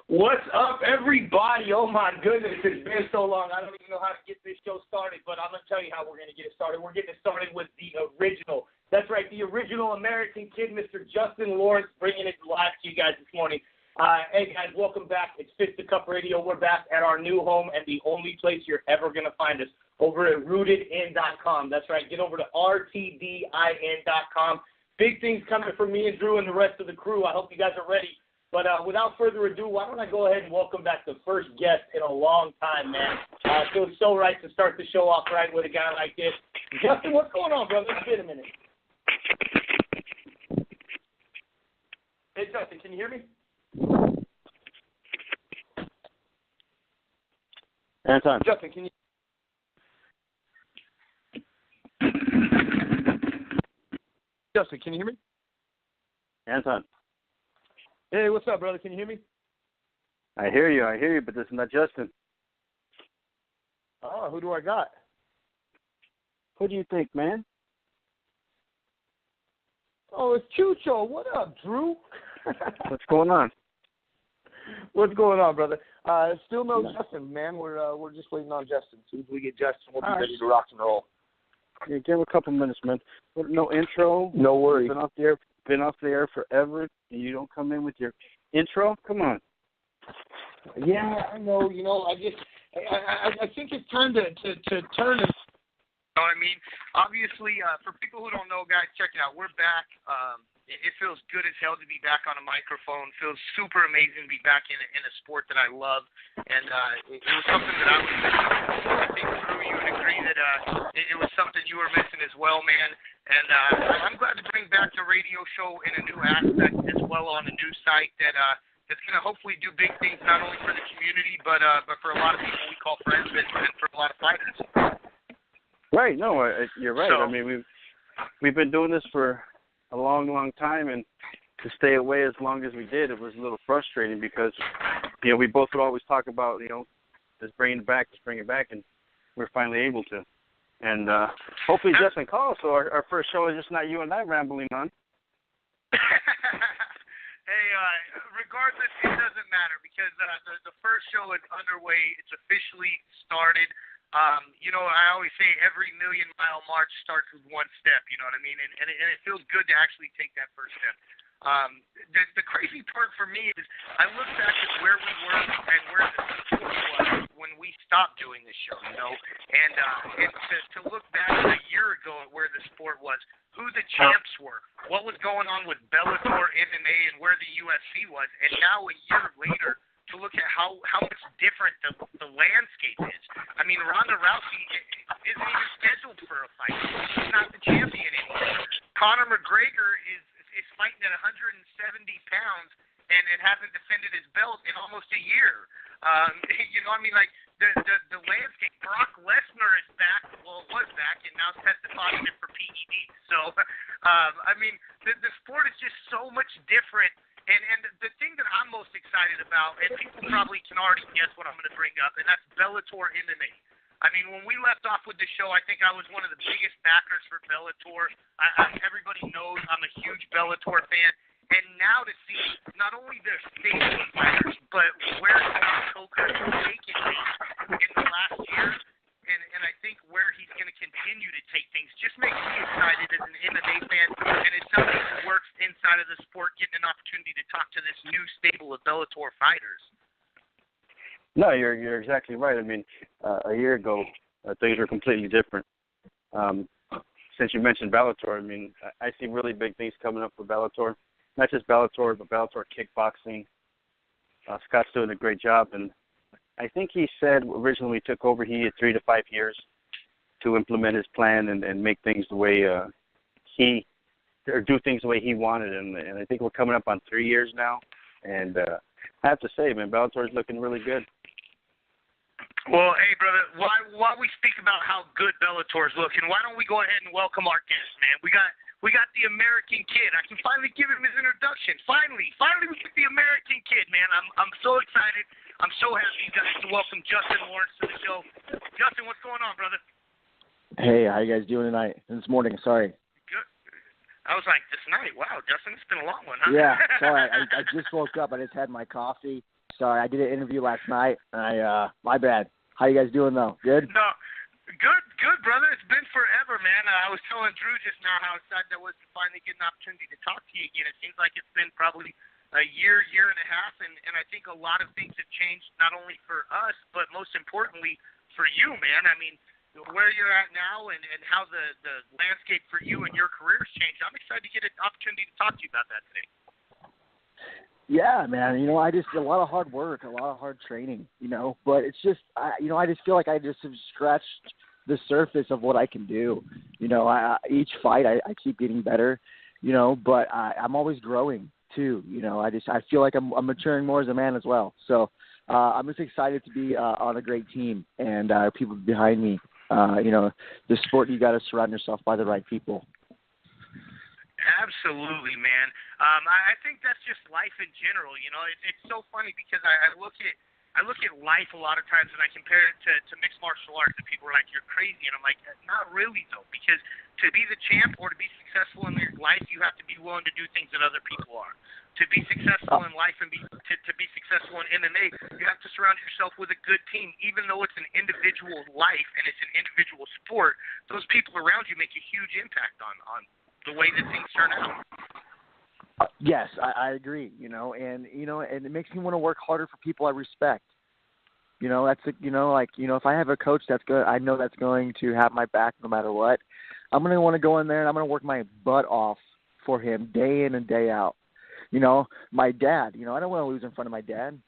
What's up, everybody? Oh, my goodness. It's been so long. I don't even know how to get this show started, but I'm going to tell you how we're going to get it started. We're getting it started with the original. That's right, the original American kid, Mr. Justin Lawrence, bringing it live to you guys this morning. Hey, guys, welcome back. It's Fist to Cup Radio. We're back at our new home and the only place you're ever going to find us, over at rootedin.com. That's right. Get over to rtdin.com. Big things coming from me and Drew and the rest of the crew. I hope you guys are ready. But without further ado, why don't I go ahead and welcome back the first guest in a long time, man. It feels so right to start the show off right with a guy like this. Justin, what's going on, brother? It's been a minute. Hey, Justin, can you hear me? Anton. Justin, can you? Justin, can you hear me? Anton. Hey, what's up, brother? Can you hear me? I hear you, but this is not Justin. Oh, who do I got? Who do you think, man? Oh, it's Chucho. What up, Drew? What's going on? What's going on, brother? Still no Justin, man. We're just waiting on Justin. As soon as we get Justin, we'll be ready to rock and roll. Yeah, give him a couple minutes, man. No intro. No worries. Been off the air forever, and you don't come in with your intro? Come on. Yeah, I know. You know, I think it's time to turn it. You know what I mean? Obviously, for people who don't know, guys, check it out. We're back. It feels good as hell to be back on a microphone. It feels super amazing to be back in a sport that I love. And it was something that I was missing. I think, Drew, you would agree that it was something you were missing as well, man. And I'm glad to bring back the radio show in a new aspect as well on a new site that's going to hopefully do big things not only for the community but for a lot of people we call friends and for a lot of fighters. Right. No, you're right. So, I mean, we've been doing this for a long, long time, and to stay away as long as we did, it was a little frustrating because, you know, we both would always talk about, you know, just bring it back, and we're finally able to. And hopefully Justin calls, so our first show is just not you and I rambling on. Hey, regardless, it doesn't matter because the first show is underway. It's officially started. You know, I always say every million-mile march starts with one step, you know what I mean? And it feels good to actually take that first step. The crazy part for me is I look back at where we were and where the sport was when we stopped doing this show, you know? And to look back a year ago at where the sport was, who the champs were, what was going on with Bellator, MMA, and where the UFC was, and now a year later, to look at how much different the landscape is. I mean, Ronda Rousey isn't even scheduled for a fight. She's not the champion anymore. Conor McGregor is fighting at 170 pounds and hasn't defended his belt in almost a year. You know, I mean, like, the landscape. Brock Lesnar is back. Well, was back, and now tested positive for PED. So, I mean, the sport is just so much different. And the thing that I'm most excited about, and people probably can already guess what I'm going to bring up, and that's Bellator MMA. I mean, when we left off with the show, I think I was one of the biggest backers for Bellator. Everybody knows I'm a huge Bellator fan. And now to see not only their stable of fighters, but where Scott Coker has taken things in the last year, and I think where he's going to continue to take things, just makes me excited as an MMA fan, and as somebody who works inside of the sport, getting an opportunity to talk to this new stable of Bellator fighters. No, you're exactly right. I mean, a year ago, things were completely different. Since you mentioned Bellator, I mean, I see really big things coming up for Bellator. Not just Bellator, but Bellator kickboxing. Scott's doing a great job, and I think he said originally when he took over, he had 3 to 5 years to implement his plan and make things the way do things the way he wanted, and I think we're coming up on 3 years now, and I have to say, man, Bellator is looking really good. Well, hey, brother, while we speak about how good Bellator is looking, why don't we go ahead and welcome our guest, man? We got the American Kid. I can finally give him his introduction. Finally, we get the American Kid, man. I'm so excited. I'm so happy, guys, to welcome Justin Lawrence to the show. Justin, what's going on, brother? Hey, how you guys doing tonight? This morning, sorry. Good. I was like, this night, wow, Justin, it's been a long one, huh? Yeah, sorry, I just woke up. I just had my coffee, Sorry, I did an interview last night. My bad. How you guys doing though? Good? No, good, brother. It's been forever, man. I was telling Drew just now how excited I was to finally get an opportunity to talk to you again. It seems like it's been probably a year and a half, and I think a lot of things have changed, not only for us, but most importantly for you, man. I mean, where you're at now and how the landscape for you and your career has changed. I'm excited to get an opportunity to talk to you about that today. Yeah, man. I just a lot of hard work, a lot of hard training, but it's just, I just feel like I just have scratched the surface of what I can do. Each fight I keep getting better, but I'm always growing too. I feel like I'm maturing more as a man as well. So I'm just excited to be on a great team and people behind me. The sport, you got to surround yourself by the right people. Absolutely, man. I think that's just life in general. It's so funny because I look at life a lot of times and I compare it to mixed martial arts, and people are like, "You're crazy," and I'm like, "Not really though," because to be the champ or to be successful in your life, you have to be willing to do things that other people are. To be successful in life and to be successful in MMA, you have to surround yourself with a good team. Even though it's an individual life and it's an individual sport, those people around you make a huge impact on the way that things turn out. Yes, I agree. And it makes me want to work harder for people I respect. If I have a coach that's good, I know that's going to have my back no matter what. I'm going to want to go in there and I'm going to work my butt off for him day in and day out. My dad, I don't want to lose in front of my dad.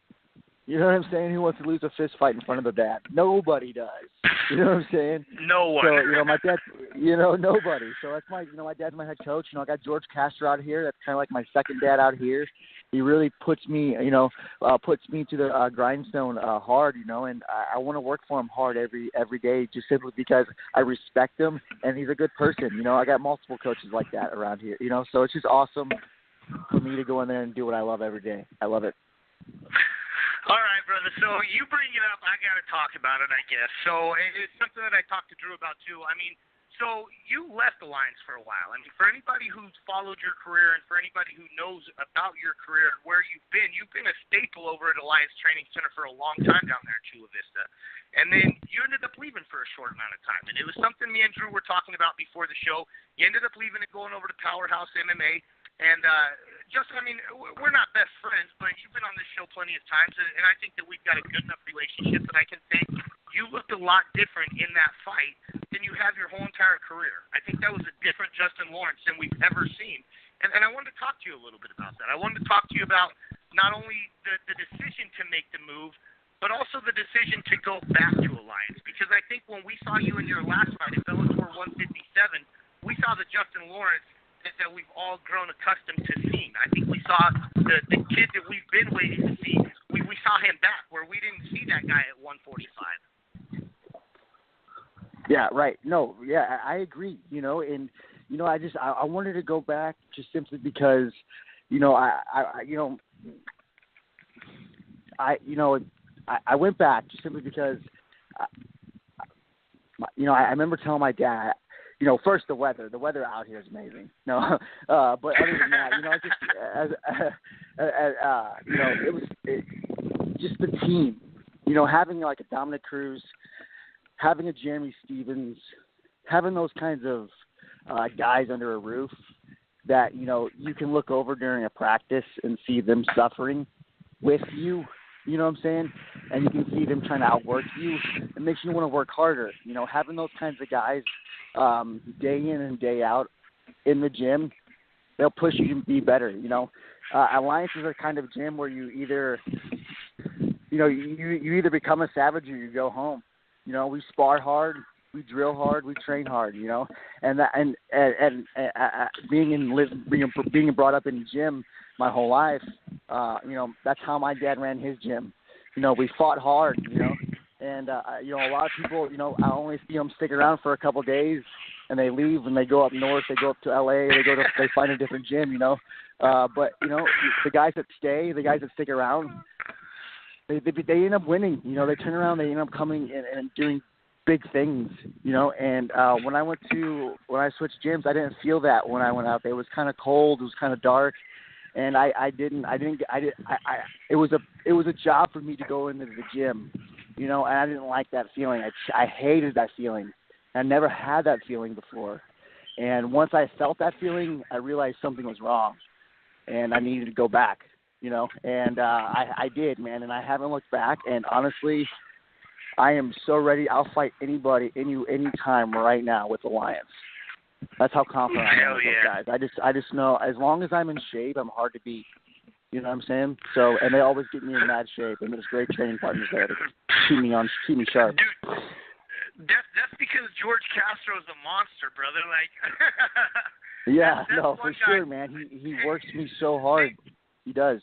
You know what I'm saying? Who wants to lose a fist fight in front of their dad? Nobody does. You know what I'm saying? No one. So, my dad, nobody. So that's my dad's my head coach. I got George Castro out here. That's kind of like my second dad out here. He really puts me, puts me to the grindstone hard, and I want to work for him hard every day, just simply because I respect him and he's a good person. I got multiple coaches like that around here, so it's just awesome for me to go in there and do what I love every day. I love it. All right, brother. So you bring it up. I got to talk about it, I guess. So it's something that I talked to Drew about, too. So you left Alliance for a while. For anybody who's followed your career and for anybody who knows about your career and where you've been a staple over at Alliance Training Center for a long time down there in Chula Vista. And then you ended up leaving for a short amount of time. And it was something me and Drew were talking about before the show. You ended up leaving and going over to Powerhouse MMA. And we're not best friends, but you've been on this show plenty of times, and I think that we've got a good enough relationship that I can say you looked a lot different in that fight than you have your whole entire career. I think that was a different Justin Lawrence than we've ever seen. And I wanted to talk to you a little bit about that. I wanted to talk to you about not only the decision to make the move, but also the decision to go back to Alliance. Because I think when we saw you in your last fight at Bellator 157, we saw the Justin Lawrence that we've all grown accustomed to seeing. I think we saw the kid that we've been waiting to see. We saw him back where we didn't see that guy at 145. Yeah, right. No, yeah, I agree. I wanted to go back just simply because, I went back just simply because, I remember telling my dad. First the weather out here is amazing. No, but other than that, it was just the team. Having like a Dominic Cruz, having a Jeremy Stevens, having those kinds of guys under a roof that you can look over during a practice and see them suffering with you. You know what I'm saying? And you can see them trying to outwork you. It makes you want to work harder. Having those kinds of guys day in and day out in the gym, they'll push you to be better. Alliance is a kind of gym where you either, you either become a savage or you go home. We spar hard, we drill hard, we train hard. And being brought up in the gym my whole life, that's how my dad ran his gym. We fought hard, and a lot of people, I only see them stick around for a couple of days, and they leave and they go up north, they go up to LA, they find a different gym, But the guys that stay, the guys that stick around, they end up winning. They turn around, they end up coming and doing big things, And when I switched gyms, I didn't feel that when I went out there. It was kind of cold, it was kind of dark. And it was a job for me to go into the gym, and I didn't like that feeling. I hated that feeling. I never had that feeling before. And once I felt that feeling, I realized something was wrong and I needed to go back, and I did, man. And I haven't looked back. And honestly, I am so ready. I'll fight anybody, any time right now with the Lions. That's how confident I am with those guys. I just know as long as I'm in shape, I'm hard to beat. You know what I'm saying? So, and they always get me in mad shape, and there's great training partners there to keep me sharp. Dude, that's because George Castro's a monster, brother. Like, yeah, for sure, man. He works me so hard. He does.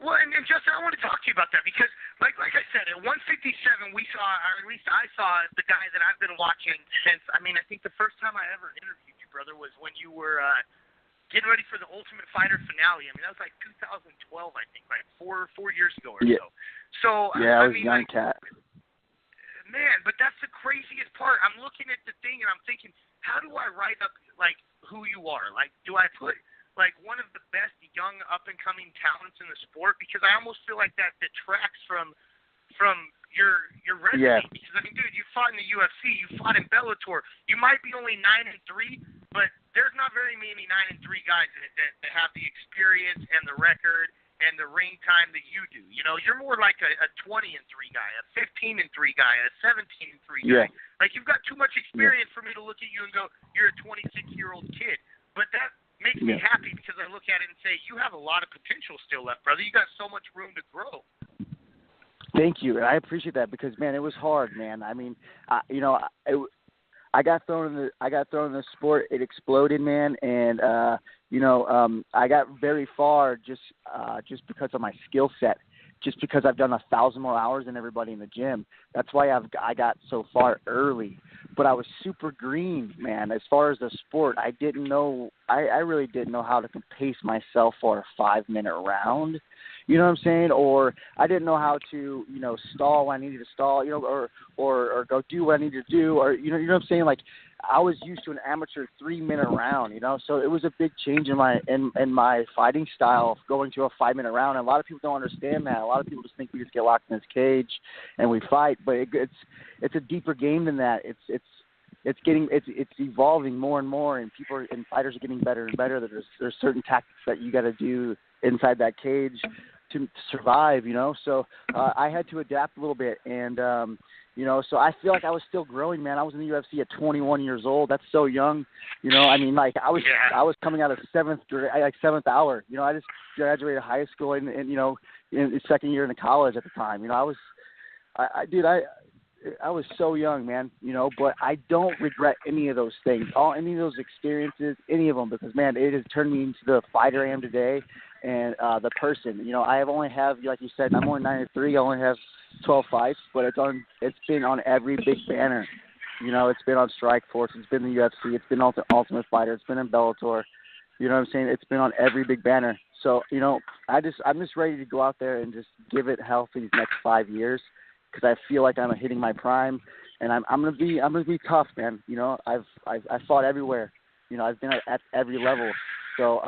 Well, and Justin, I want to talk to you about that because, like I said, at 157, we saw, or at least I saw, the guy that I've been watching since. I think the first time I ever interviewed you, brother, was when you were getting ready for the Ultimate Fighter finale. That was like 2012, I think, like four years ago or so. So yeah, I was a young cat. Man, but that's the craziest part. I'm looking at the thing and I'm thinking, how do I write up like who you are? Like, do I put like one of the best young up-and-coming talents in the sport? Because I almost feel like that detracts from your resume. Yeah. Because dude, you fought in the UFC, you fought in Bellator. You might be only 9-3, but there's not very many 9-3 guys that have the experience and the record and the ring time that you do. You're more like a 20-3 guy, a 15-3 guy, a 17-3 guy. Yeah. Like, you've got too much experience for me to look at you and go, you're a 26-year-old kid. But that makes me happy because I look at it and say, you have a lot of potential still left, brother. You got so much room to grow. Thank you, and I appreciate that because, man, it was hard, man. I got thrown in the sport. It exploded, man, and I got very far just because of my skill set. Just because I've done 1,000 more hours than everybody in the gym. That's why I got so far early. But I was super green, man. As far as the sport, I really didn't know how to pace myself for a 5-minute round. You know what I'm saying? Or I didn't know how to, stall when I needed to stall, or go do what I needed to do, or you know what I'm saying? Like, I was used to an amateur 3-minute round, so it was a big change in my fighting style of going to a 5-minute round. And a lot of people don't understand that. A lot of people just think we just get locked in this cage and we fight, but it's a deeper game than that. It's evolving more and more, and fighters are getting better and better. There's certain tactics that you got to do inside that cage to survive, So I had to adapt a little bit, and so I feel like I was still growing, man. I was in the UFC at 21 years old. That's so young, I was coming out of seventh hour. I just graduated high school and in the second year in college at the time. I was so young, man, but I don't regret any of those things, any of those experiences, any of them, because, man, it has turned me into the fighter I am today and the person. I have only have, like you said, I'm only 9-3. I only have 12 fights, but it's been on every big banner. It's been on Strikeforce, it's been the UFC, it's been Ultimate Fighter, it's been in Bellator. You know what I'm saying? It's been on every big banner. So, I'm just ready to go out there and just give it hell for these next 5 years. Because I feel like I'm hitting my prime, and I'm gonna be tough, man. I've fought everywhere. I've been at every level. So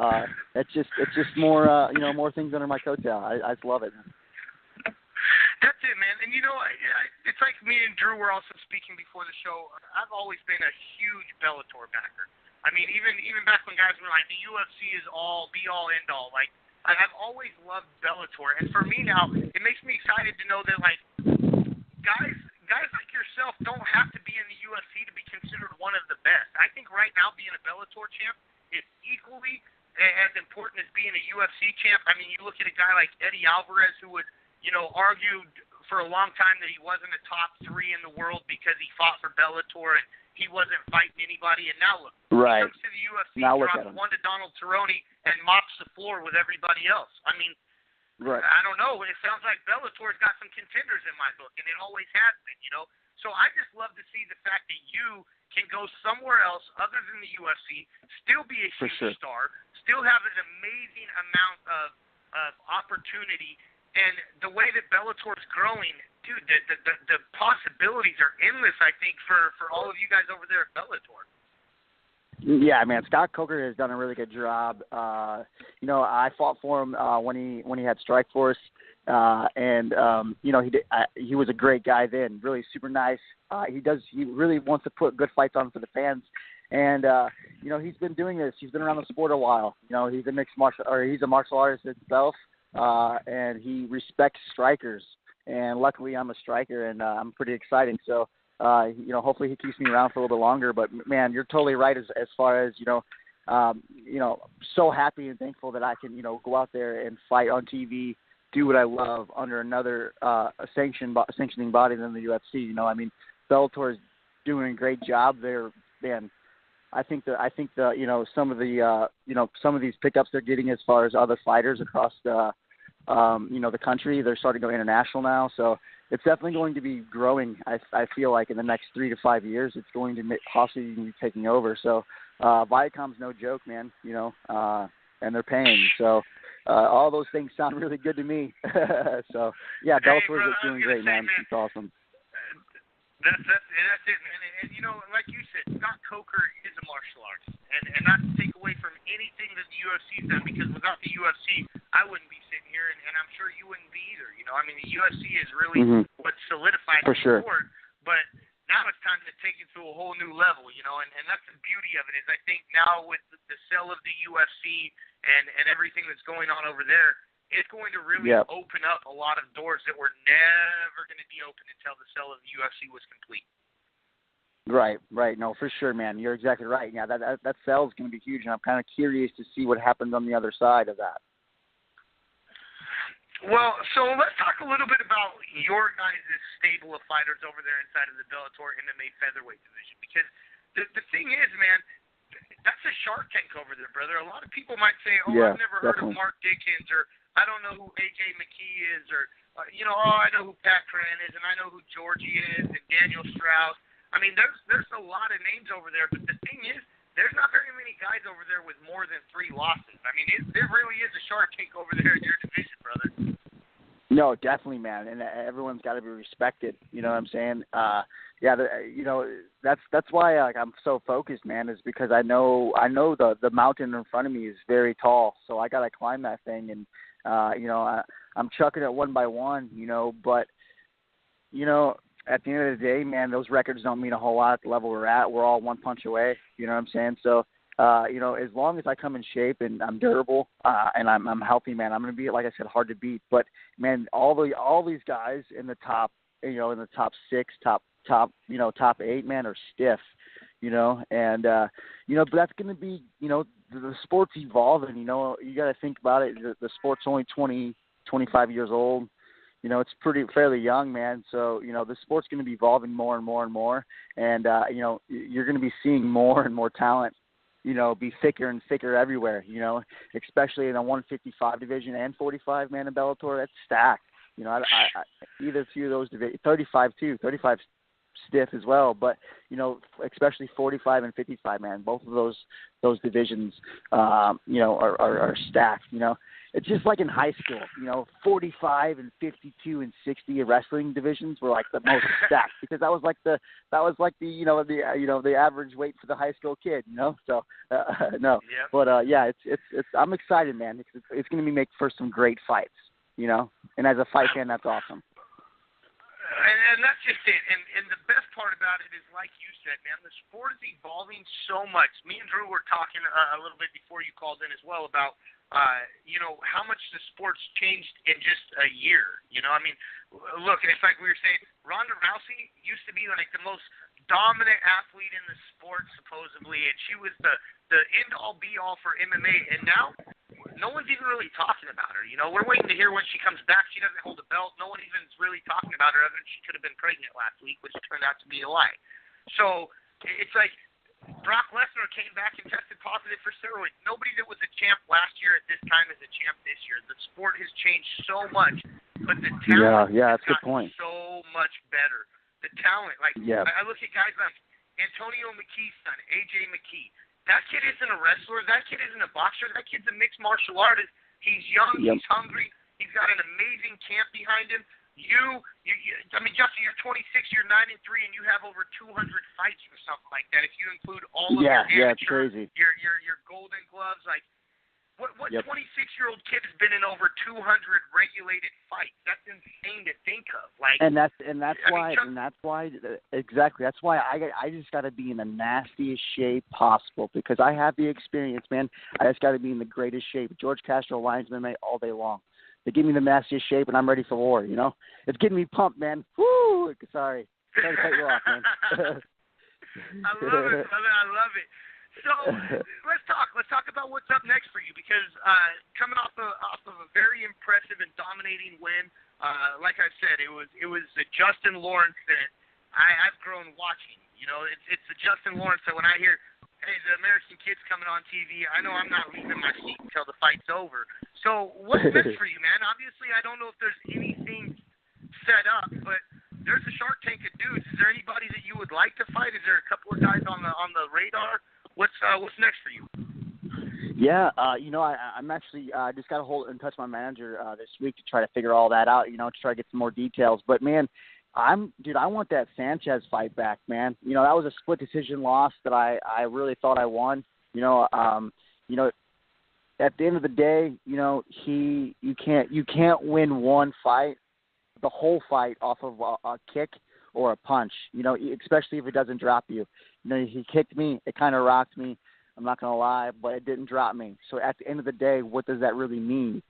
it's just more more things under my coattail. I just love it. That's it, man. And it's like me and Drew were also speaking before the show. I've always been a huge Bellator backer. Even back when guys were like, the UFC is all be all end all. Like, I've always loved Bellator, and for me now, it makes me excited to know that, like, guys like yourself don't have to be in the UFC to be considered one of the best. I think right now being a Bellator champ is equally as important as being a UFC champ. You look at a guy like Eddie Alvarez, who would, argued for a long time that he wasn't a top 3 in the world because he fought for Bellator and he wasn't fighting anybody. And now look, right. He comes to the UFC, drops one to Donald Cerrone, and mops the floor with everybody else. Right. I don't know. It sounds like Bellator's got some contenders in my book, and it always has been, So I just love to see the fact that you can go somewhere else other than the UFC, still be a huge star, still have an amazing amount of opportunity, and the way that Bellator's growing, dude, the possibilities are endless, I think, for all of you guys over there at Bellator. Yeah, man, Scott Coker has done a really good job. I fought for him when he had Strikeforce, and he was a great guy then. Really super nice. He really wants to put good fights on for the fans, and he's been doing this. He's been around the sport a while. He's a martial artist himself, and he respects strikers. And luckily, I'm a striker, and I'm pretty exciting. So. Hopefully he keeps me around for a little bit longer. But man, you're totally right as far as so happy and thankful that I can go out there and fight on TV, do what I love under another sanctioning body than the UFC. Bellator is doing a great job there. Man, I think some of these pickups they're getting as far as other fighters across the country, they're starting to go international now. So. It's definitely going to be growing. I feel like in the next 3 to 5 years, it's going to possibly be taking over. So Viacom's no joke, man. And they're paying. So all those things sound really good to me. So yeah, Bellator is doing great, man. It's awesome. That's it, man. And like you said, Scott Coker is a martial artist, and not to take away from anything that the UFC's done, because without the UFC, I wouldn't be sitting here, and I'm sure you wouldn't be either. The UFC is really what solidified the sport, but now it's time to take it to a whole new level, and that's the beauty of it. Is I think now with the sale of the UFC and everything that's going on over there, it's going to really open up a lot of doors that were never going to be open until the sale of the UFC was complete. Right. No, for sure, man. You're exactly right. Yeah, that sale is going to be huge, and I'm kind of curious to see what happens on the other side of that. Well, so let's talk a little bit about your guys' stable of fighters over there inside of the Bellator MMA featherweight division, because the thing is, man, that's a Shark Tank over there, brother. A lot of people might say, I've never heard of Mark Dickens, or I don't know who AJ McKee is, or I know who Pat Cran is, and I know who Georgie is, and Daniel Strauss. There's a lot of names over there, but the thing is, there's not very many guys over there with more than 3 losses. There really is a Shark Tank over there in your division, brother. No, definitely, man, and everyone's got to be respected. You know what I'm saying? That's why I'm so focused, man. Is because I know the mountain in front of me is very tall, so I got to climb that thing, and I'm chucking it one by one. But at the end of the day, man, those records don't mean a whole lot at the level we're at. We're all one punch away. You know what I'm saying? So. As long as I come in shape and I'm durable and I'm healthy, man, I'm gonna be, like I said, hard to beat. But man, all these guys in the top, in the top 6, top 8, man, are stiff, and but that's gonna be, the sport's evolving. You got to think about it. The sport's only 25 years old. It's fairly young, man. So, the sport's going to be evolving more and more and more, and you're going to be seeing more and more talent. Be thicker and thicker everywhere, especially in the 155 division and 45, man, in Bellator. That's stacked. I either few of those divisions, 35 too, 35 stiff as well, but, especially 45 and 55, man, both of those divisions, are stacked, It's just like in high school, 45 and 52 and 60 wrestling divisions were like the most stacked, because that was like the average weight for the high school kid, So no, yep. But it's I'm excited, man. It's going to be make for some great fights, And as a fight fan, that's awesome. And that's just it. And the best part about it is, like you said, man, the sport is evolving so much. Me and Drew were talking a little bit before you called in as well about, how much the sport's changed in just a year. Look, it's like we were saying, Ronda Rousey used to be like the most dominant athlete in the sport, supposedly, and she was the end-all, be-all for MMA, and now no one's even really talking about her. We're waiting to hear when she comes back. She doesn't hold a belt. No one even is really talking about her, other than she could have been pregnant last week, which turned out to be a lie. So it's like Brock Lesnar came back and tested positive for steroids. Nobody that was a champ last year at this time is a champ this year. The sport has changed so much, but the talent that's a good point. So much better. The talent, I look at guys like Antonio McKee's son, AJ McKee. That kid isn't a wrestler. That kid isn't a boxer. That kid's a mixed martial artist. He's young. Yep. He's hungry. He's got an amazing camp behind him. I mean, Justin, you're 26, you're 9-3, and you have over 200 fights or something like that. If you include all of your amateur, crazy. your Golden Gloves, like what Yep. 26-year-old kid has been in over 200 regulated fights? That's insane to think of. Like, that's why exactly. That's why I just got to be in the nastiest shape possible because I have the experience, man. I just got to be in the greatest shape. George Castro lines me all day long. They give me the nastiest shape, and I'm ready for war, you know? It's getting me pumped, man. Woo! Sorry to cut you off, man. I love it, brother. I love it. So let's talk. Let's talk about what's up next for you because coming off of a very impressive and dominating win, like I said, it was the Justin Lawrence that I've grown watching. You know, it's the Justin Lawrence that when I hear, hey, the American kid's coming on TV, I know I'm not leaving my seat until the fight's over. So what's next for you, man? Obviously, I don't know if there's anything set up, but there's a Shark Tank of dudes. Is there anybody that you would like to fight? Is there a couple of guys on the radar? What's next for you? Yeah, I'm actually just got to hold and touch my manager this week to try to figure all that out. You know, to try to get some more details. But man, I want that Sanchez fight back, man. You know, that was a split decision loss that I really thought I won. At the end of the day, you know, you can't win one fight, the whole fight off of a kick or a punch. You know, especially if it doesn't drop you. You know, he kicked me, it kind of rocked me. I'm not gonna lie, but it didn't drop me. So at the end of the day, what does that really mean?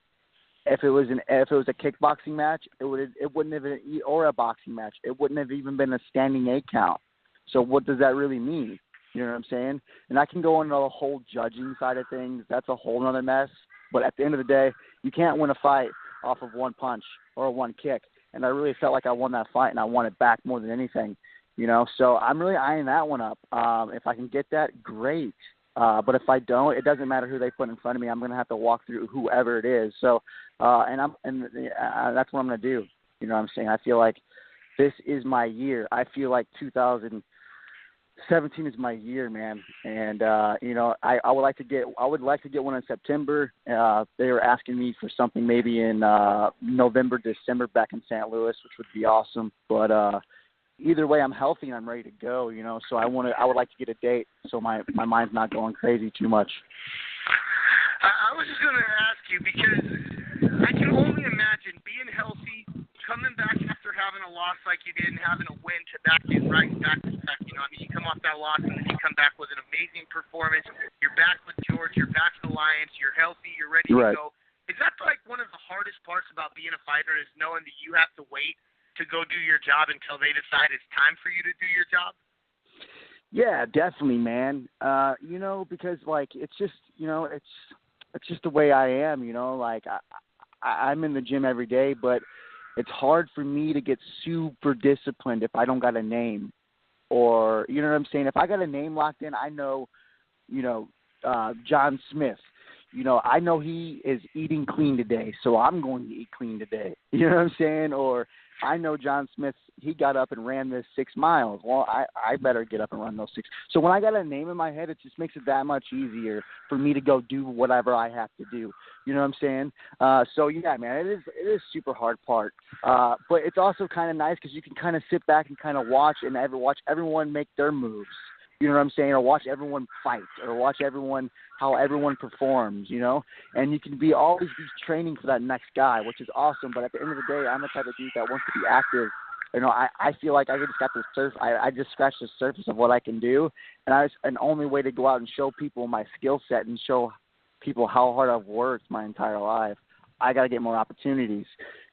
If it was a kickboxing match, it wouldn't have been, or a boxing match, it wouldn't have even been a standing 8 count. So what does that really mean? You know what I'm saying? And I can go into the whole judging side of things. That's a whole other mess. But at the end of the day, you can't win a fight off of one punch or one kick. And I really felt like I won that fight, and I won it back more than anything. You know, so I'm really eyeing that one up. If I can get that, great. But if I don't, it doesn't matter who they put in front of me. I'm going to have to walk through whoever it is. So, that's what I'm going to do. You know what I'm saying? I feel like this is my year. I feel like 2017 is my year, man. And I would like to get one in September. They were asking me for something maybe in November, December back in St. Louis, which would be awesome. But either way, I'm healthy and I'm ready to go, you know. So I would like to get a date so my mind's not going crazy too much. I was just going to ask you because I can only imagine being healthy, coming back after having a loss like you did and having a win to back to back. You know, I mean, you come off that loss and then you come back with an amazing performance. You're back with George. You're back to the Lions. You're healthy. You're ready to go. Is that like one of the hardest parts about being a fighter is knowing that you have to wait to go do your job until they decide it's time for you to do your job? Yeah, definitely, man. You know, because like it's just, you know, it's just the way I am, you know, like I'm in the gym every day, but it's hard for me to get super disciplined if I don't got a name, or, you know what I'm saying? If I got a name locked in, I know, you know, John Smith, you know, I know he is eating clean today, so I'm going to eat clean today. You know what I'm saying? Or I know John Smith, he got up and ran this 6 miles. Well, I better get up and run those 6. So when I got a name in my head, it just makes it that much easier for me to go do whatever I have to do. You know what I'm saying? So, yeah, man, it is super hard part. But it's also kind of nice because you can kind of sit back and kind of watch everyone make their moves. You know what I'm saying? Or watch everyone fight, or watch how everyone performs, you know? And you can always be training for that next guy, which is awesome. But at the end of the day, I'm the type of dude that wants to be active. You know, I feel like I just got the I just scratched the surface of what I can do. And an only way to go out and show people my skill set and show people how hard I've worked my entire life, I got to get more opportunities.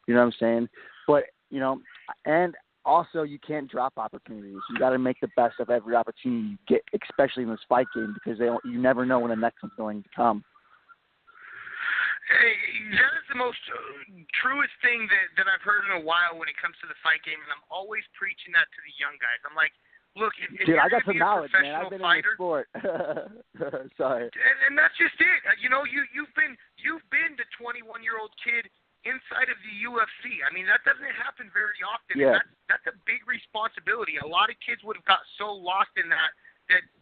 You know what I'm saying? But, you know, and also, you can't drop opportunities. You got to make the best of every opportunity you get, especially in this fight game, because you never know when the next one's going to come. Hey, that is the most truest thing that I've heard in a while when it comes to the fight game, and I'm always preaching that to the young guys. I'm like, look, if dude, you're I got some knowledge, man. I've been fighter, in the sport. Sorry. And that's just it. You know, you've been the 21-year-old kid inside of the UFC. I mean, that doesn't happen very often. Yeah. And that's a big responsibility. A lot of kids would have got so lost in that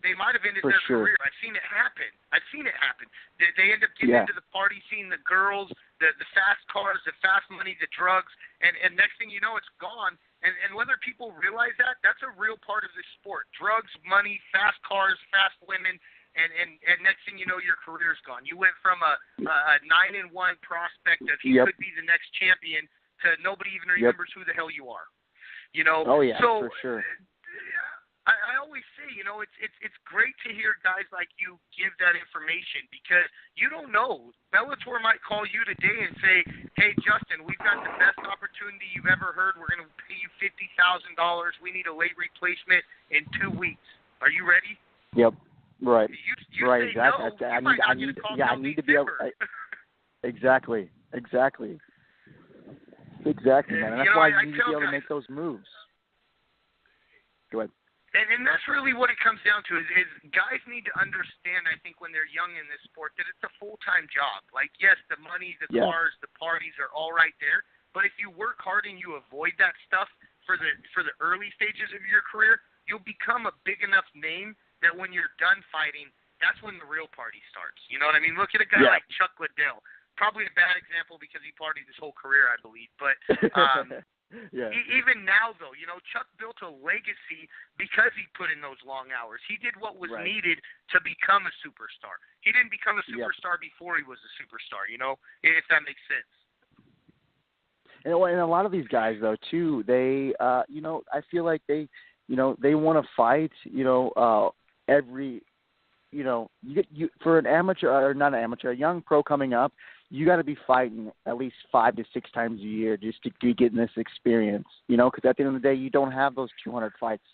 they might have ended their career. I've seen it happen. They end up getting into the party scene, the girls, the fast cars, the fast money, the drugs, and next thing you know, it's gone. And whether people realize that, that's a real part of this sport. Drugs, money, fast cars, fast women, and next thing you know, your career's gone. You went from a 9-1 prospect of he could be the next champion to nobody even remembers who the hell you are. You know? Oh, yeah, so, for sure. I always say, you know, it's great to hear guys like you give that information because you don't know. Bellator might call you today and say, hey, Justin, we've got the best opportunity you've ever heard. We're going to pay you $50,000. We need a late replacement in 2 weeks. Are you ready? Yep. Right. You right. say Exactly. no. You might not get a call I need to be able. Exactly. Exactly, man. And that's why you need to be able to make those moves. Go ahead. And that's really what it comes down to is guys need to understand, I think, when they're young in this sport, that it's a full-time job. Like, yes, the money, the cars, the parties are all right there, but if you work hard and you avoid that stuff for the early stages of your career, you'll become a big enough name that when you're done fighting, that's when the real party starts. You know what I mean? Look at a guy like Chuck Liddell. Probably a bad example because he partied his whole career, I believe, but even now, though, you know, Chuck built a legacy because he put in those long hours. He did what was needed to become a superstar. He didn't become a superstar before he was a superstar, you know, if that makes sense. And a lot of these guys, though, too, they, you know, I feel like they, you know, they want to fight, you know, every, you know, you for an amateur or not an amateur, a young pro coming up, you got to be fighting at least 5 to 6 times a year just to be getting this experience, you know, because at the end of the day, you don't have those 200 fights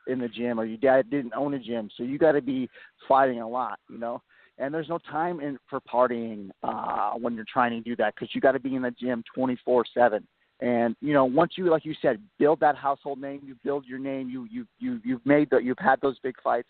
in the gym or your dad didn't own a gym. So you got to be fighting a lot, you know, and there's no time for partying when you're trying to do that because you got to be in the gym 24/7. And, you know, once you, like you said, build that household name, you build your name, you've had those big fights.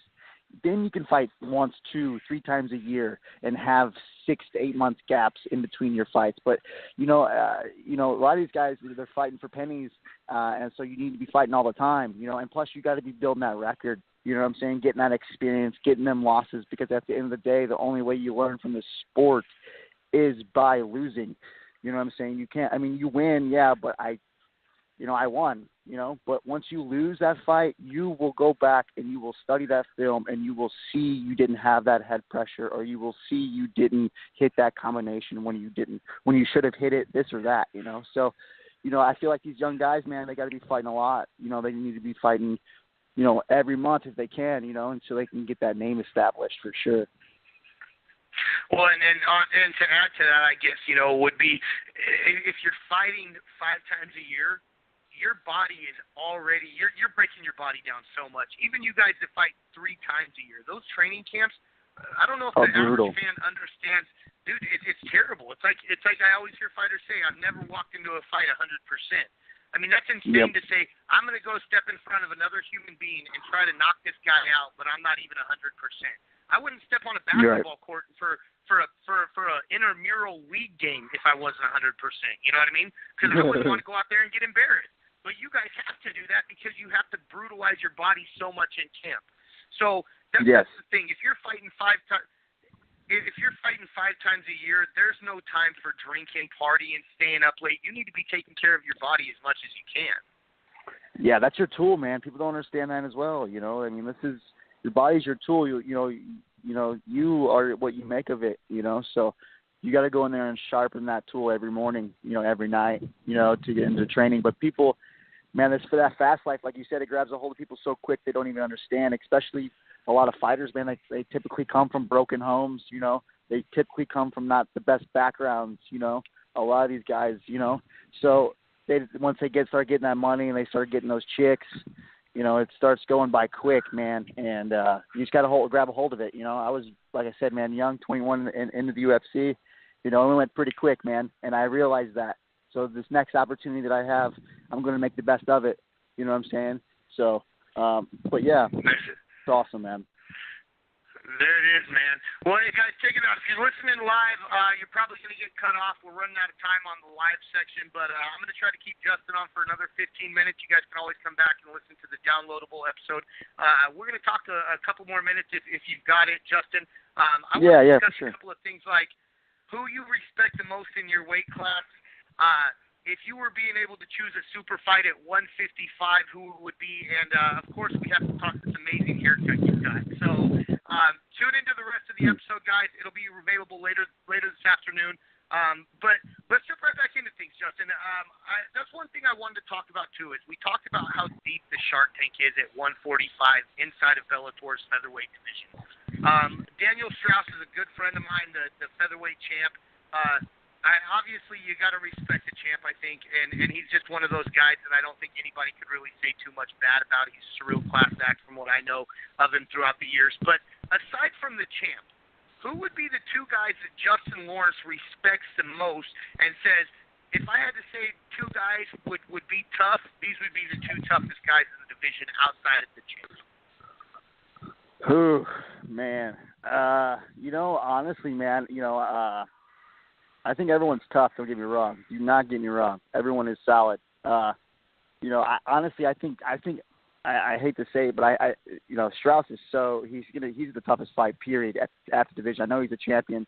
Then you can fight once, 2, 3 times a year and have 6 to 8 months gaps in between your fights. But, you know, a lot of these guys, they're fighting for pennies, and so you need to be fighting all the time, you know, and plus you got to be building that record, you know what I'm saying, getting that experience, getting them losses, because at the end of the day, the only way you learn from the sport is by losing. You know what I'm saying? You can't, I mean, you win, yeah, but I won, you know, but once you lose that fight, you will go back and you will study that film and you will see you didn't have that head pressure, or you will see you didn't hit that combination when you should have hit it, this or that, you know? So, you know, I feel like these young guys, man, they got to be fighting a lot, you know, they need to be fighting, you know, every month if they can, you know, and so they can get that name established for sure. Well, and to add to that, I guess, you know, would be if you're fighting 5 times a year, your body is already you're breaking your body down so much. Even you guys that fight 3 times a year, those training camps, I don't know if the average fan understands. Dude, it's terrible. It's like I always hear fighters say, I've never walked into a fight 100%. I mean, that's insane to say, I'm going to go step in front of another human being and try to knock this guy out, but I'm not even 100%. I wouldn't step on a basketball court for a intramural league game if I wasn't 100%. You know what I mean? Because I wouldn't want to go out there and get embarrassed. But you guys have to do that because you have to brutalize your body so much in camp. So that's the thing. If you're fighting 5 times a year, there's no time for drinking, partying, staying up late. You need to be taking care of your body as much as you can. Yeah, that's your tool, man. People don't understand that as well. You know, I mean, your body's your tool. You know, you are what you make of it. You know, so you got to go in there and sharpen that tool every morning. You know, every night. You know, to get into training. But people. Man, for that fast life, like you said, it grabs a hold of people so quick they don't even understand, especially a lot of fighters, man. They typically come from broken homes, you know. They typically come from not the best backgrounds, you know, a lot of these guys, you know. So once they start getting that money and they start getting those chicks, you know, it starts going by quick, man. And you just got to grab a hold of it, you know. I was, like I said, man, young, 21, into the UFC, you know, it went pretty quick, man. And I realized that. So this next opportunity that I have, I'm going to make the best of it. You know what I'm saying? So, but yeah, it's awesome, man. There it is, man. Well, hey, guys, check it out. If you're listening live, you're probably going to get cut off. We're running out of time on the live section, but I'm going to try to keep Justin on for another 15 minutes. You guys can always come back and listen to the downloadable episode. We're going to talk a couple more minutes if you've got it, Justin. I want to discuss a couple of things like who you respect the most in your weight class. If you were being able to choose a super fight at 155, who it would be? And, of course, we have to talk this amazing haircut you got. So tune into the rest of the episode, guys. It'll be available later this afternoon. But let's jump right back into things, Justin. That's one thing I wanted to talk about, too, is we talked about how deep the Shark Tank is at 145 inside of Bellator's featherweight division. Daniel Strauss is a good friend of mine, the featherweight champ. Obviously, you got to respect the champ, I think, and he's just one of those guys that I don't think anybody could really say too much bad about. He's a real class act from what I know of him throughout the years. But aside from the champ, who would be the two guys that Justin Lawrence respects the most and says, if I had to say two guys would be tough, these would be the two toughest guys in the division outside of the champ? Ooh, man. Honestly, man, I think everyone's tough. Don't get me wrong. Do not get me wrong. Everyone is solid. I think I hate to say it, but Strauss is he's the toughest fight period at the division. I know he's a champion,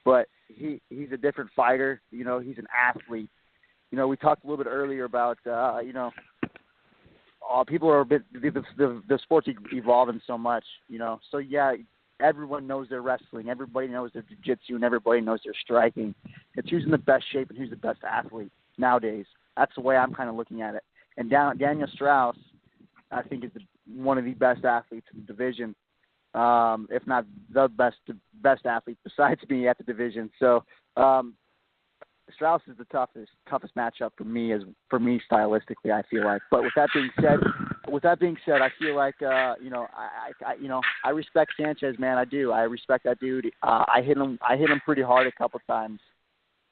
but he's a different fighter. He's an athlete. We talked a little bit earlier about people are a bit the sport's evolving so much. So yeah. Everyone knows their wrestling. Everybody knows their jiu-jitsu, and everybody knows their striking. It's who's in the best shape and who's the best athlete nowadays. That's the way I'm kind of looking at it. And Daniel Strauss, I think, is one of the best athletes in the division, if not the best athlete besides me at the division. So Strauss is the toughest matchup for me stylistically, I feel like. But with that being said, I feel like I respect Sanchez, man. I do. I respect that dude. I hit him pretty hard a couple times.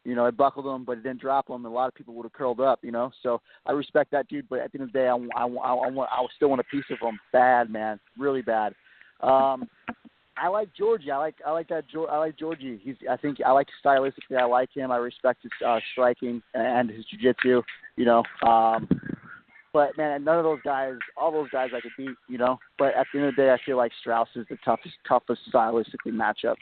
I buckled him, but it didn't drop him. A lot of people would have curled up, So I respect that dude. But at the end of the day, I still want a piece of him, bad, man, really bad. I like Georgie. I like Georgie. I like stylistically. I like him. I respect his striking and his jiu-jitsu. But man, none of those guys, all those guys, I could beat. But at the end of the day, I feel like Strauss is the toughest stylistically matchup.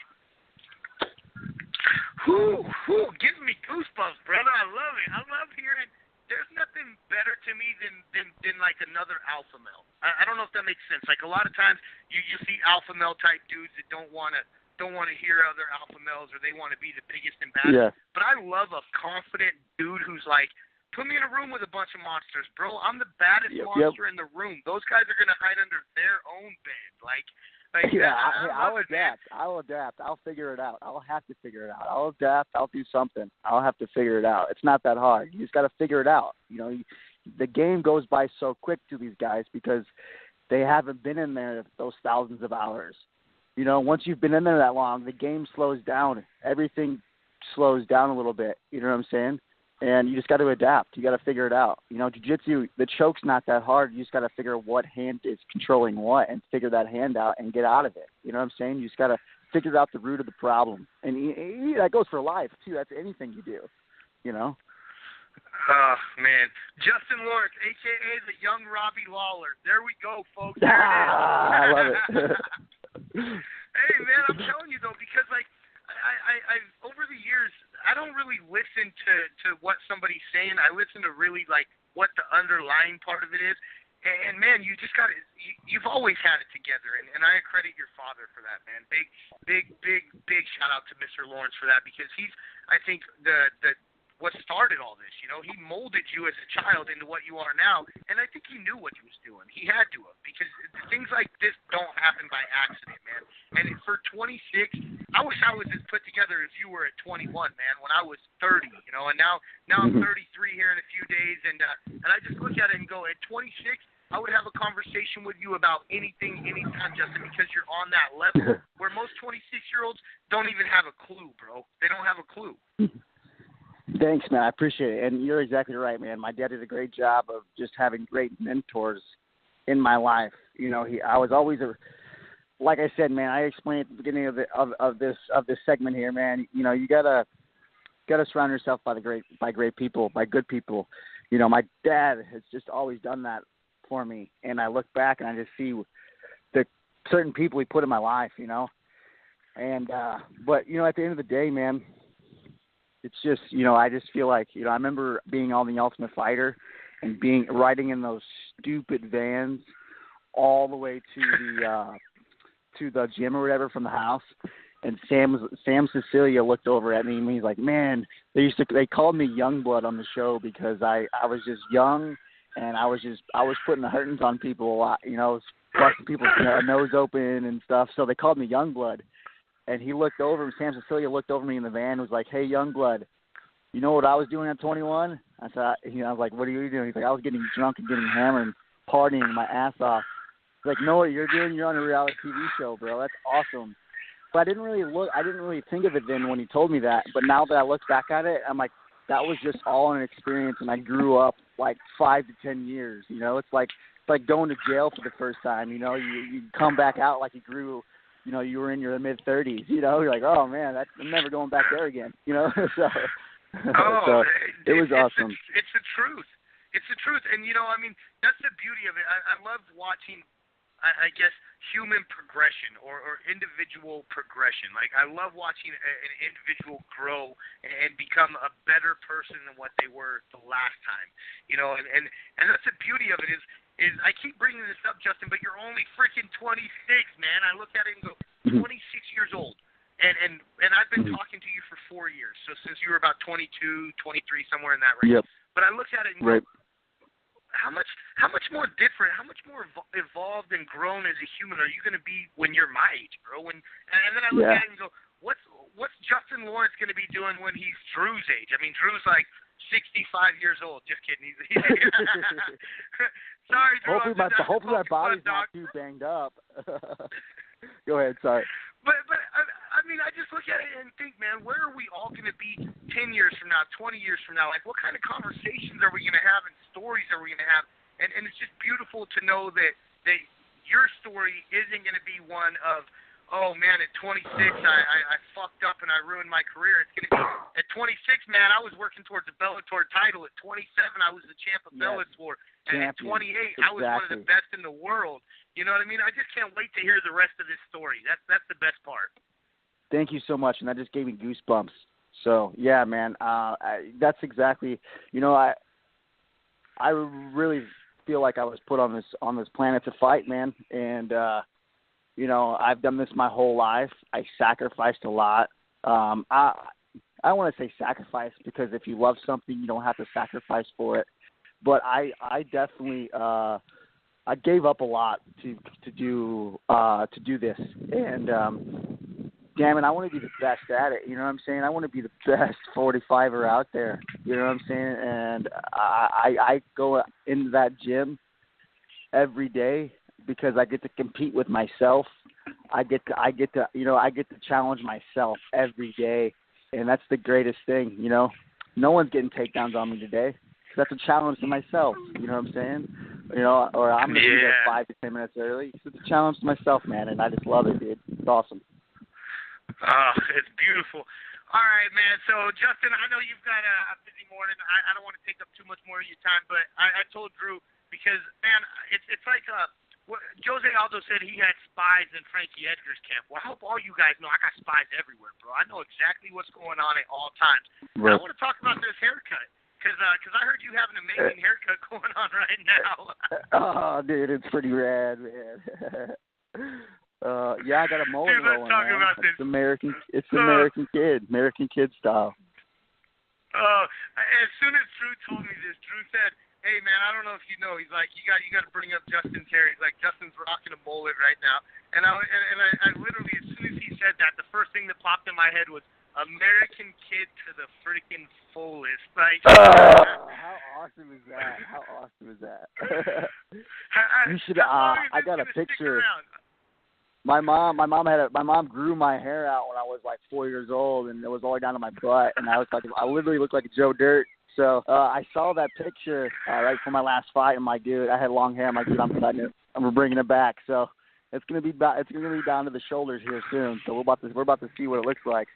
Giving me goosebumps, brother. I love it. I love hearing. There's nothing better to me than like another alpha male. I don't know if that makes sense. Like a lot of times you see alpha male type dudes that don't want to hear other alpha males, or they want to be the biggest and baddest. Yeah. But I love a confident dude who's like, put me in a room with a bunch of monsters, bro. I'm the baddest monster in the room. Those guys are gonna hide under their own bed. I'll adapt. I'll adapt. I'll figure it out. I'll have to figure it out. I'll adapt. I'll do something. I'll have to figure it out. It's not that hard. You just got to figure it out. The game goes by so quick to these guys because they haven't been in there those thousands of hours. Once you've been in there that long, the game slows down. Everything slows down a little bit. You know what I'm saying? And you just got to adapt. You got to figure it out. Jiu-jitsu, the choke's not that hard. You just got to figure out what hand is controlling what and figure that hand out and get out of it. You know what I'm saying? You just got to figure out the root of the problem. And that goes for life, too. That's anything you do, Oh, man. Justin Lawrence, a.k.a. the young Robbie Lawler. There we go, folks. I love it. Hey, man, I'm telling you, though, because, I over the years, I don't really listen to what somebody's saying. I listen to really what the underlying part of it is. And man, you just you've always had it together. And I credit your father for that, man. Big shout out to Mr. Lawrence for that, because he's, I think, what started all this. He molded you as a child into what you are now. And I think he knew what he was doing. He had to have, because things like this don't happen by accident, man. And for 26, I wish I was as put together as you were at 21, man, when I was 30, and now I'm 33 here in a few days. And I just look at it and go, at 26, I would have a conversation with you about anything, anytime, Justin, because you're on that level where most 26-year-olds don't even have a clue, bro. They don't have a clue. Thanks, man. I appreciate it. And you're exactly right, man. My dad did a great job of just having great mentors in my life. I was always like I said, man, I explained at the beginning of this segment here, man. You gotta surround yourself by great people, by good people. My dad has just always done that for me, and I look back and I just see the certain people he put in my life, And but at the end of the day, man, it's just, I just feel like, I remember being on The Ultimate Fighter and riding in those stupid vans all the way to the gym or whatever from the house. And Sam Cecilia looked over at me and he's like, man, they called me Youngblood on the show because I was just young and I was putting the hurtings on people a lot, busting people's nose open and stuff. So they called me Youngblood. And he looked over, Sam Cecilia looked over me in the van and was like, hey, Youngblood, you know what I was doing at 21? I said, I was like, what are you doing? He's like, I was getting drunk and getting hammered and partying my ass off. He's like, no, what you're doing, you're on a reality TV show, bro. That's awesome. But I didn't really think of it then when he told me that. But now that I look back at it, I'm like, that was just all an experience, and I grew up like 5 to 10 years. It's like going to jail for the first time. You come back out like you grew. You were in your mid-30s. You're like, oh man, I'm never going back there again. So it was awesome. It's the truth. It's the truth, and that's the beauty of it. I love watching. I guess human progression or individual progression. Like I love watching an individual grow and become a better person than what they were the last time. And that's the beauty of it is I keep bringing this up, Justin, but you're only freaking 26, man. I look at it and go, 26 years old. And I've been talking to you for 4 years. So since you were about 22, 23, somewhere in that range. Yep. But I look at it and go, how much more different, how much more evolved and grown as a human are you going to be when you're my age, bro? And then I look at it and go, what's Justin Lawrence going to be doing when he's Drew's age? I mean, Drew's like 65 years old. Just kidding. He's sorry, Drew. Hopefully my body's not too banged up. Go ahead. Sorry. But I mean, I just look at it and think, man, where are we all going to be 10 years from now, 20 years from now? Like, what kind of conversations are we going to have and stories are we going to have? And it's just beautiful to know that your story isn't going to be one of, oh, man, at 26, I fucked up and I ruined my career. It's going to be, at 26, man, I was working towards the Bellator title. At 27, I was the champ of Bellator. And at 28, I was one of the best in the world. You know what I mean? I just can't wait to hear the rest of this story. That's the best part. Thank you so much, and that just gave me goosebumps. So, yeah, man, that's exactly, I really feel like I was put on this planet to fight, man. And, I've done this my whole life. I sacrificed a lot. I don't want to say sacrifice because if you love something, you don't have to sacrifice for it. But I definitely I gave up a lot to do this, and damn it, I want to be the best at it. You know what I'm saying? I want to be the best 45er out there. You know what I'm saying? And I go into that gym every day because I get to compete with myself. I get to challenge myself every day, and that's the greatest thing. No one's getting takedowns on me today. That's a challenge to myself. You know what I'm saying? Or I'm going to be there 5 to 10 minutes early. It's a challenge to myself, man, and I just love it, dude. It's awesome. It's beautiful. All right, man. So, Justin, I know you've got a busy morning. I don't want to take up too much more of your time, but I told Drew because, man, it's like Jose Aldo said he had spies in Frankie Edgar's camp. Well, I hope all you guys know I got spies everywhere, bro. I know exactly what's going on at all times. Right. I want to talk about this haircut. Because I heard you have an amazing haircut going on right now. Oh, dude, it's pretty rad, man. I got a mullet dude, let's going, talk man. about this. It's American kid style. As soon as Drew told me this, Drew said, hey, man, I don't know if you know. He's like, you got to bring up Justin Terry. He's like, Justin's rocking a mullet right now. And I literally, as soon as he said that, the first thing that popped in my head was, American kid to the freaking fullest. Like, how awesome is that? You should. I got a picture. My mom grew my hair out when I was like 4 years old, and it was all the way down to my butt, and I literally looked like a Joe Dirt. So I saw that picture right before my last fight. I'm like, dude, I had long hair. I'm like, dude, I'm cutting it. We're bringing it back. So it's gonna be down to the shoulders here soon. So we're about to see what it looks like.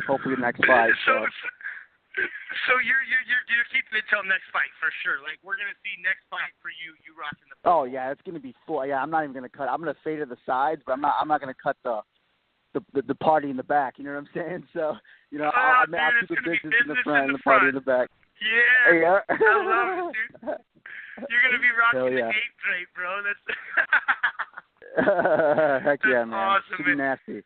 Hopefully the next fight. So you're keeping it till next fight for sure. Like we're gonna see next fight for you rocking the. Oh yeah, it's gonna be full. Yeah, I'm not even gonna cut. I'm gonna fade to the sides, but I'm not gonna cut the the party in the back. You know what I'm saying? So I'll keep the business in the front and the party in the back. Yeah, I love it, dude. You're gonna be rocking the ape drape, bro. That's heck yeah, man. Awesome, man. Nasty.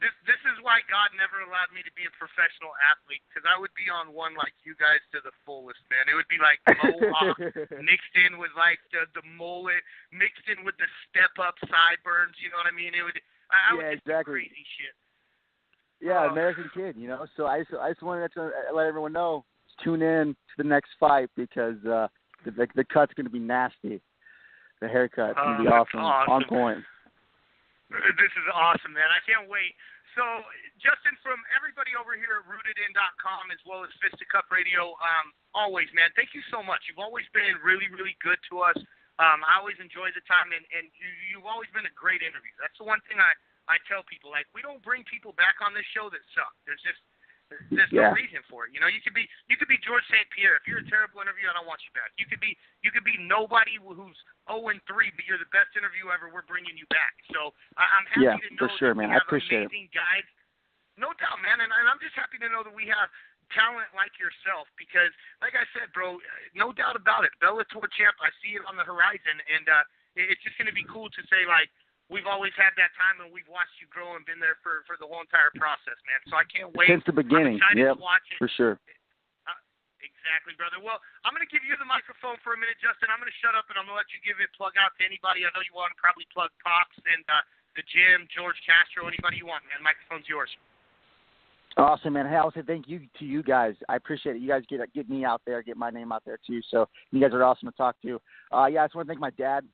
This is why God never allowed me to be a professional athlete, because I would be on one like you guys to the fullest, man. It would be like mohawk mixed in with like the mullet, mixed in with the step up sideburns. You know what I mean? I would just do crazy shit. Yeah, American Kid. So I just wanted to let everyone know, tune in to the next fight, because the cut's going to be nasty. The haircut's going to be awesome, on point. This is awesome, man. I can't wait. So, Justin, from everybody over here at rootedin.com as well as Fisticuff Radio, always, man, thank you so much. You've always been really, really good to us. I always enjoy the time, and you've always been a great interview. That's the one thing I tell people. Like, we don't bring people back on this show that suck. There's no reason for it. You could be George St. Pierre. If you're a terrible interview, I don't want you back. You could be nobody who's 0-3, but you're the best interview ever. We're bringing you back. So I'm happy to know for sure, that we man. I have appreciate amazing guys. No doubt, man. And I'm just happy to know that we have talent like yourself, because, like I said, bro, no doubt about it. Bellator champ, I see it on the horizon, and it's just going to be cool to say, like, we've always had that time, and we've watched you grow and been there for the whole entire process, man. So I can't wait. Since the beginning. I'm excited to watch it. For sure. Exactly, brother. Well, I'm going to give you the microphone for a minute, Justin. I'm going to shut up, and I'm going to let you give it plug out to anybody. I know you want to probably plug Pops and the gym, George Castro, anybody you want, man. The microphone's yours. Awesome, man. Hey, I want to say thank you to you guys. I appreciate it. You guys get me out there, get my name out there, too. So you guys are awesome to talk to. I just want to thank my dad,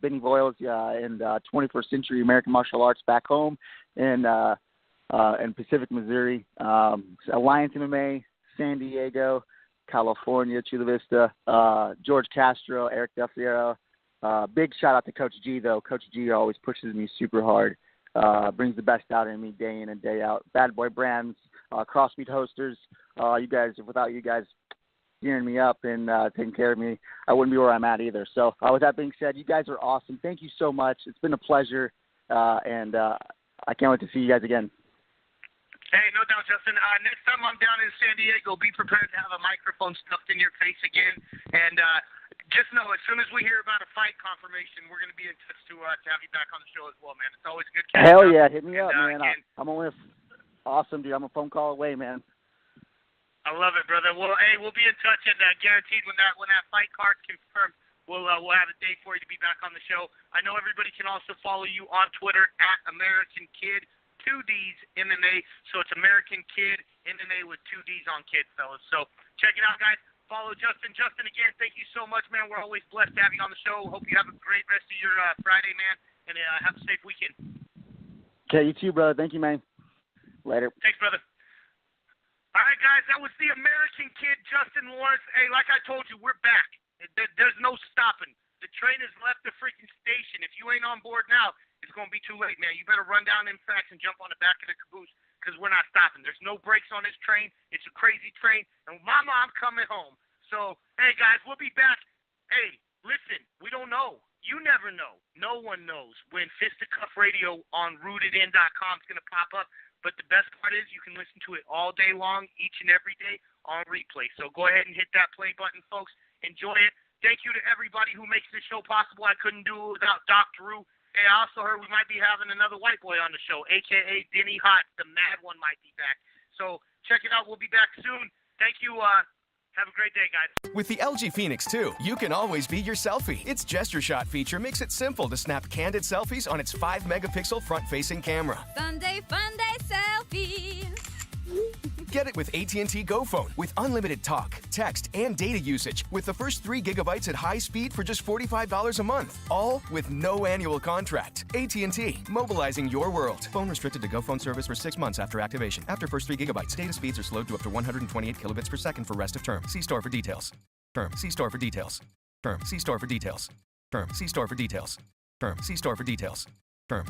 Benny Voiles, and 21st Century American Martial Arts back home in Pacific, Missouri. Alliance MMA, San Diego, California, Chula Vista, George Castro, Eric Del Fiero. Big shout out to Coach G, though. Coach G always pushes me super hard. Brings the best out in me day in and day out. Bad Boy Brands, Crossbeat Hosters, you guys, without you guys gearing me up and taking care of me, I wouldn't be where I'm at either. So with that being said, you guys are awesome. Thank you so much. It's been a pleasure, and I can't wait to see you guys again. Hey, no doubt, Justin. Next time I'm down in San Diego, be prepared to have a microphone stuffed in your face again. And just know, as soon as we hear about a fight confirmation, we're going to be in touch to have you back on the show as well, man. It's always good catching up. Hell yeah, hit me up, man. I'm only awesome, dude. I'm a phone call away, man. I love it, brother. Well, hey, we'll be in touch, and guaranteed when that fight card's confirmed, we'll have a date for you to be back on the show. I know everybody can also follow you on Twitter at American Kid. 2 D's MMA, so it's American Kid MMA with 2 D's on Kid, fellas. So check it out, guys. Follow Justin. Justin, again, thank you so much, man. We're always blessed to have you on the show. Hope you have a great rest of your Friday, man, and have a safe weekend. Okay, you too, brother. Thank you, man. Later. Thanks, brother. All right, guys, that was the American Kid, Justin Lawrence. Hey, like I told you, we're back. There's no stopping. The train has left the freaking station. If you ain't on board now, it's going to be too late, man. You better run down them tracks and jump on the back of the caboose, because we're not stopping. There's no brakes on this train. It's a crazy train. And, Mama, I'm coming home. So, hey, guys, we'll be back. Hey, listen, we don't know. You never know. No one knows when Fisticuff Radio on rootedin.com is going to pop up. But the best part is you can listen to it all day long, each and every day on replay. So go ahead and hit that play button, folks. Enjoy it. Thank you to everybody who makes this show possible. I couldn't do it without Dr. Drew. Hey, I also heard we might be having another white boy on the show, a.k.a. Denny Hot. The mad one might be back. So check it out. We'll be back soon. Thank you. Have a great day, guys. With the LG Phoenix 2, you can always be your selfie. Its Gesture Shot feature makes it simple to snap candid selfies on its 5-megapixel front-facing camera. Fun day, selfies. Get it with AT&T Go Phone with unlimited talk, text, and data usage with the first 3 gigabytes at high speed for just $45 a month. All with no annual contract. AT&T, mobilizing your world. Phone restricted to Go Phone service for 6 months after activation. After first 3 gigabytes, data speeds are slowed to up to 128 kilobits per second for rest of term. See store for details. Term. See store for details. Term. See store for details. Term. See store for details. Term. See store for details. Term.